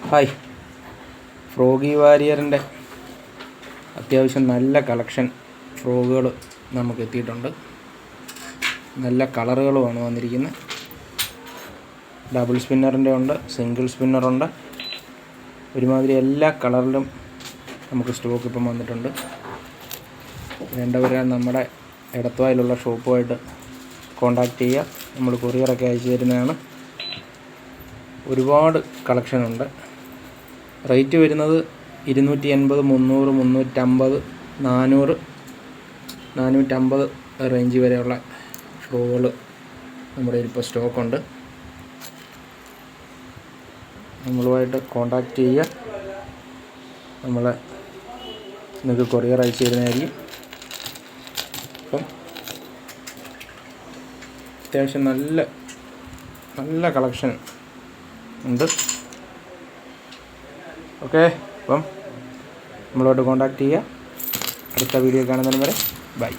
Hi, ഫ്രോഗി വാരിയറിൻ്റെ അത്യാവശ്യം നല്ല collection ഫ്രോഗുകൾ നമുക്ക് എത്തിയിട്ടുണ്ട്. നല്ല കളറുകളുമാണ് വന്നിരിക്കുന്നത്. ഡബിൾ സ്പിന്നറിൻ്റെ ഉണ്ട്, സിംഗിൾ സ്പിന്നറുണ്ട്. ഒരുമാതിരി എല്ലാ കളറിലും നമുക്ക് സ്റ്റോക്ക് ഇപ്പം വന്നിട്ടുണ്ട്. വേണ്ടവർ നമ്മുടെ എടത്വായിലുള്ള ഷോപ്പുമായിട്ട് കോണ്ടാക്ട് ചെയ്യുക. നമ്മൾ കൊറിയറൊക്കെ അയച്ചു തരുന്നതാണ്. ഒരുപാട് കളക്ഷനുണ്ട്. റേറ്റ് വരുന്നത് 280, 300, 350, 400, 450 റേഞ്ച് വരെയുള്ള ഫ്രോകൾ നമ്മുടെ ഇപ്പോൾ സ്റ്റോക്കുണ്ട്. നമ്മളുമായിട്ട് കോണ്ടാക്ട് ചെയ്യുക. നിങ്ങൾക്ക് കൊറിയർ അയച്ചു തരുന്നതായിരിക്കും. അപ്പം അത്യാവശ്യം നല്ല കളക്ഷൻ ഉണ്ട്. ഓക്കെ, അപ്പം നമ്മളോട് കോണ്ടാക്ട് ചെയ്യുക. അടുത്ത വീഡിയോ കാണുന്നതിന് വരെ ബൈ.